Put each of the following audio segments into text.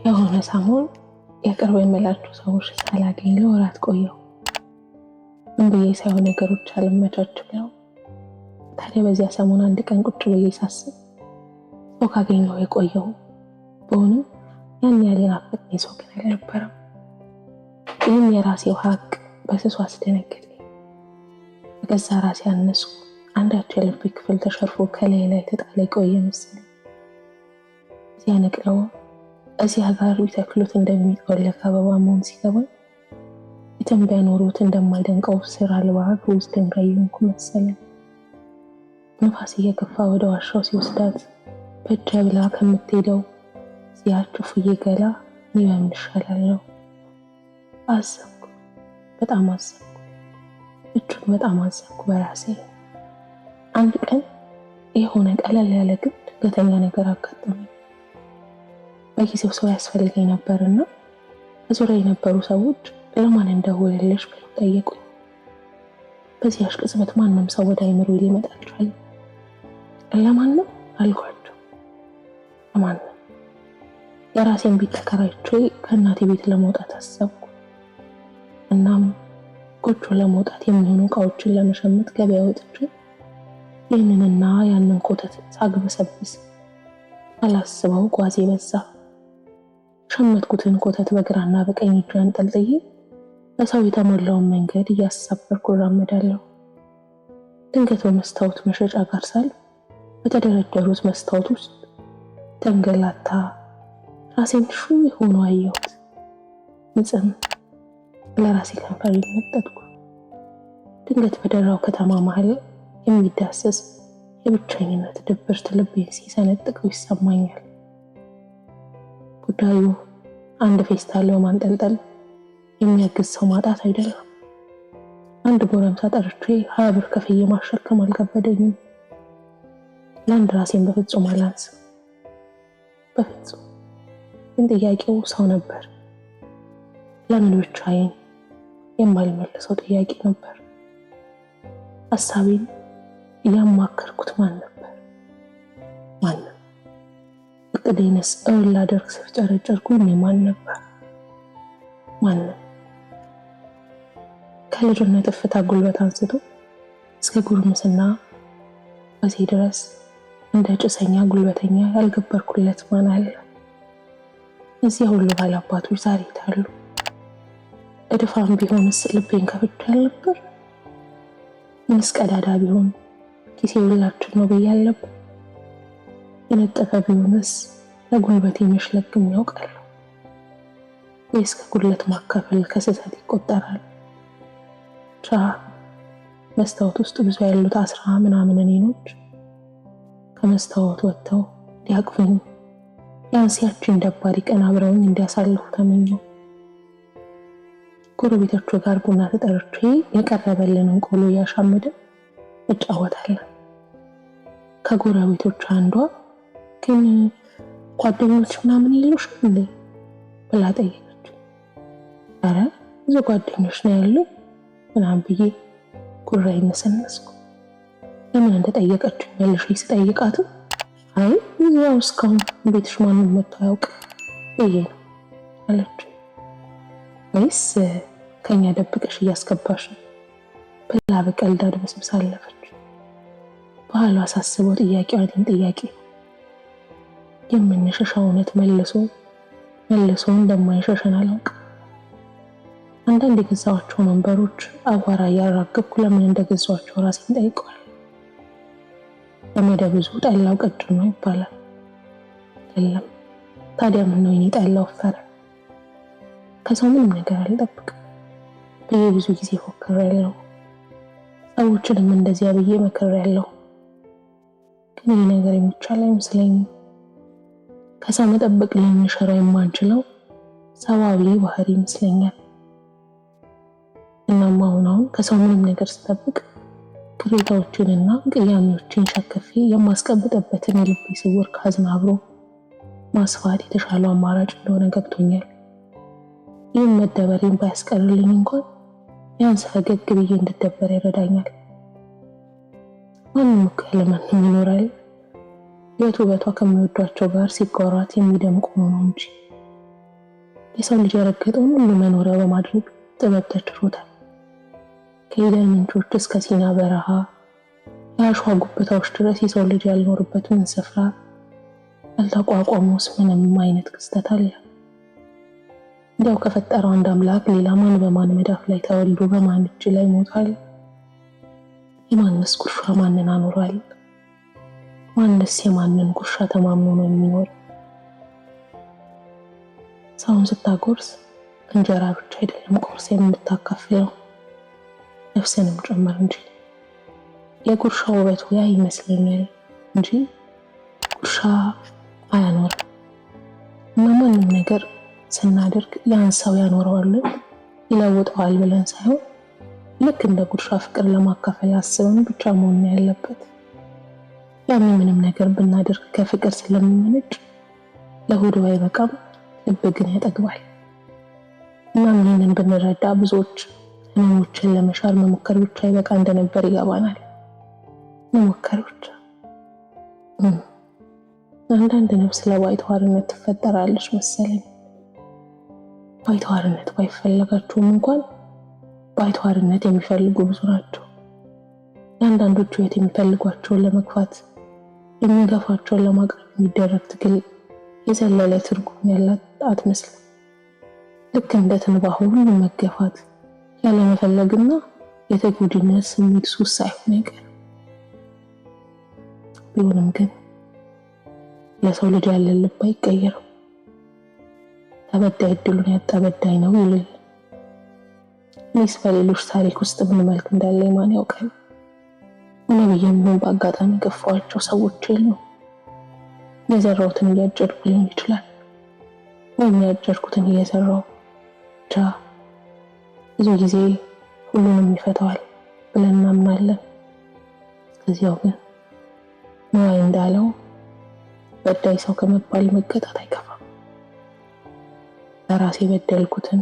የሆነ ሰሞን የቅርብ የምላቸው ሰዎች ሳላገኝ ለወራት ቆየሁ። ምን ብዬ ሳይሆን ነገሮች አልመቻች ብለው። ታዲያ በዚያ ሰሞን አንድ ቀን ቁጭ ብዬ ሳስብ ሰው ካገኘሁ የቆየሁ በሆንም ያን ያህል ናፈቀኝ ሰው ግን አልነበረም። ይህም የራሴው ሀቅ በስሱ አስደነገጠኝ። በገዛ ራሴ አነስኩ። አንዳቸው የልቤ ክፍል ተሸርፎ ከላይ ላይ ተጣለ ቆየ መሰለኝ። እዚያ ነቅለው እዚያ ጋር ቢተክሉት እንደሚጠወለግ አበባ መሆን ሲገባኝ የትም ቢያኖሩት እንደማይደንቀው ስር አልባ ውስጥ ድንጋይ ሆንኩ መሰለኝ። ንፋስ እየገፋ ወደ ዋሻው ሲወስዳት በእጄ ብላ ከምትሄደው እዚያች ፉዬ ገላ እኔ በምን እሻላለሁ? አዘንኩ፣ በጣም አዘንኩ፣ እጅግ በጣም አዘንኩ በራሴ። አንድ ቀን የሆነ ቀለል ያለ ግን ድንገተኛ ነገር አጋጠመኝ። በጊዜው ሰው ያስፈልገኝ ነበርና በዙሪያ የነበሩ ሰዎች ለማን እንደውልልሽ ብለው ጠየቁኝ። በዚያች ቅጽበት ማንም ሰው ወደ አይምሮ ሊመጣ አልቻለም። ለማንም አልኳቸው፣ ለማንም። የራሴን ቤት ተከራይቼ ከእናቴ ቤት ለመውጣት አሰብኩ። እናም ጎጆ ለመውጣት የሚሆኑ እቃዎችን ለመሸመት ገበያ ወጥቼ ይህንንና ያንን ኮተት ሳግበሰብስ አላስበው ጓዜ በዛ። ሸመትኩትን ኮተት በግራና በቀኝ እጅ አንጠልጥዬ በሰው የተሞላውን መንገድ እያሳበርኩ እራመዳለሁ። ድንገት በመስታወት መሸጫ ጋር ሳልፍ በተደረደሩት መስታወት ውስጥ ተንገላታ ራሴን ሹም ሆኖ አየሁት። ምጽም ለራሴ ከንፈር መጠጥኩ። ድንገት በደራው ከተማ መሀል የሚዳሰስ የብቸኝነት ድብርት ልቤን ሲሰነጥቀው ይሰማኛል። ጉዳዩ አንድ ፌስታል በማንጠልጠል የሚያግዝ ሰው ማጣት አይደለም። አንድ ጎረምሳ ጠርቼ 20 ብር ከፍዬ ማሸከም አልከበደኝም። ለአንድ ራሴን በፍጹም አላንስም፣ በፍጹም። ግን ጥያቄው ሰው ነበር። ለምን ብቻዬን? የማልመልሰው ጥያቄ ነበር። ሀሳቤን እያማከርኩት ማን ነበር? ማንም። እቅዴንስ እውን ላደርግ ስፍጨረጨርኩኝ ማን ነበር? ማንም። ከልጅነት እፍታ ጉልበት አንስቶ እስከ ጉርምስና በዚህ ድረስ እንደ ጭሰኛ ጉልበተኛ ያልገበርኩለት ማን አለ? እዚያ ሁሉ ባላባቶች ዛሬ ታሉ። እድፋም ቢሆንስ ልቤን ከፍቼ አልነበር? ምንስ ቀዳዳ ቢሆን ኪሴ ሁላችን ነው ብዬ አልነበር? የነጠፈ ቢሆንስ ለጉልበቴ መሽለግም ያውቃል? ወይስ ከጉድለት ማካፈል ከስህተት ይቆጠራል? ብቻ መስታወት ውስጥ ብዙ ያሉት 10 ምናምን እኔኖች ከመስታወት ወጥተው ሊያቅፉኝ ቢያንስ ያችን ደባሪ ቀን አብረውኝ እንዲያሳልፉ ተመኘው። ጎረቤቶቹ ጋር ቡና ተጠርቼ የቀረበልንን ቆሎ እያሻመድን እንጫወታለን። ከጎረቤቶች አንዷ ግን ጓደኞች ምናምን የሉሽም እንዴ ብላ ጠየቀች። ኧረ ብዙ ጓደኞች ነው ያሉኝ ምናምን ብዬ ጉራዬን ነሰነስኩ። ለምን እንደጠየቀችኝ መልሼ ስጠይቃትም አይ ያው እስካሁን ቤትሽ ማንም መጥቶ አያውቅም ብዬ ነው አለች። ወይስ ከኛ ደብቀሽ እያስገባሽ ነው ብላ በቀልድ አድበስብሳ አለፈች። በኋላ ሳስበው ጥያቄዋን ጥያቄ የምንሸሻው እውነት መልሶ እንደማይሸሸን አላውቅም። አንዳንድ የገዛኋቸው መንበሮች አቧራ እያራገብኩ ለምን እንደገዛኋቸው ራሴን ጠይቀዋል። ለመደብዙ ጠላው ቀጭን ነው ይባላል። የለም ታዲያ ምን ነው የኔ ጠላው ወፈረ? ከሰው ምንም ነገር አልጠብቅም ብዬ ብዙ ጊዜ ፎክሬያለሁ። ሰዎችንም እንደዚያ ብዬ መክሬያለሁ። ግን ይህ ነገር የሚቻል አይመስለኝም። ከሰው መጠበቅ ልንሸራው የማንችለው ሰዋዊ ባህሪ ይመስለኛል። እናም አሁን ከሰው ምንም ነገር ስጠብቅ ቅሬታዎችንና ቅያሜዎችን ሸክፌ የማስቀምጥበትን የልቤ ስውር ካዝና አብሮ ማስፋት የተሻለው አማራጭ እንደሆነ ገብቶኛል። ይህም መደበሬን ባያስቀርልኝ እንኳን ቢያንስ ፈገግ ብዬ እንድደበር ይረዳኛል። ማንም እኮ ያለማንም ይኖራል። የት ውበቷ ከሚወዷቸው ጋር ሲጓራት የሚደምቅ ነው እንጂ የሰው ልጅ የረገጠውን ሁሉ መኖሪያ በማድረግ ጥበብ ተችሮታል። ከኤደን ምንጮች እስከ ሲና በረሃ የአሸዋ ጉብታዎች ድረስ የሰው ልጅ ያልኖርበት ምን ስፍራ ያልተቋቋመውስ ምንም አይነት ክስተት አለ? እንዲያው ከፈጠረው አንድ አምላክ ሌላ ማን በማን መዳፍ ላይ ተወልዶ በማን እጅ ላይ ሞቷል? የማንስ ጉርሻ ማንን አኖሯል? ማንስ የማንን ጉርሻ ተማምኖ ነው የሚኖር? ሰውን ስታጎርስ እንጀራ ብቻ አይደለም ቆርስ የምታካፍለው ነፍስንም ጨምር እንጂ። የጉርሻው ውበቱ ያ ይመስለኛል እንጂ ጉርሻ አያኖርም። እና ማንም ነገር ስናደርግ ያን ሰው ያኖረዋል ይለውጠዋል ብለን ሳይሆን ልክ እንደ ጉርሻ ፍቅር ለማካፈል አስበን ብቻ መሆን ያለበት። ያኔ ምንም ነገር ብናደርግ ከፍቅር ስለሚመነጭ ለሆዱ አይበቃም፣ ልብ ግን ያጠግባል። እናም ይህንን ብንረዳ ብዙዎች ህመሞችን ለመሻር መሞከር ብቻ ይበቃ እንደነበር ይገባናል። መሞከር ብቻ። አንዳንድ ነፍስ ለባይተዋርነት ትፈጠራለች መሰለኝ። ባይተዋርነት ባይፈለጋቸውም እንኳን ባይተዋርነት የሚፈልጉ ብዙ ናቸው። የአንዳንዶቹ ህይወት የሚፈልጓቸውን ለመግፋት የሚገፋቸውን ለማቅረብ የሚደረግ ትግል የዘለለ ትርጉም ያላት አትመስልም። ልክ እንደ ትንባሆ ሁሉ መገፋት ያለመፈለግና የተጎጂነት ስሜት ሱስ ሳይሆን አይቀርም። ቢሆንም ግን ለሰው ልጅ ያለ ልብ አይቀየርም። ተበዳይ እድሉን ያጣ በዳይ ነው ይላል። እኔስ በሌሎች ታሪክ ውስጥ ምን መልክ እንዳለ ማን ያውቃል? ነብይም ምን በአጋጣሚ ገፋዋቸው ሰዎች የሉም። የዘራሁትን እያጨድኩ ሊሆን ይችላል፣ ወይም ያጨድኩትን እየዘራሁ ብቻ። ብዙ ጊዜ ሁሉንም ይፈታዋል ብለን እናምናለን። እስከዚያው ግን ነዋይ እንዳለው በዳይ ሰው ከመባል መቀጣት አይከፋም። ለራሴ በደልኩትን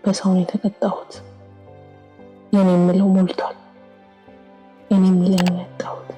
በሰው ነው የተቀጣሁት። የኔ የምለው ሞልቷል፣ የኔ የሚለኝ ያጣሁት።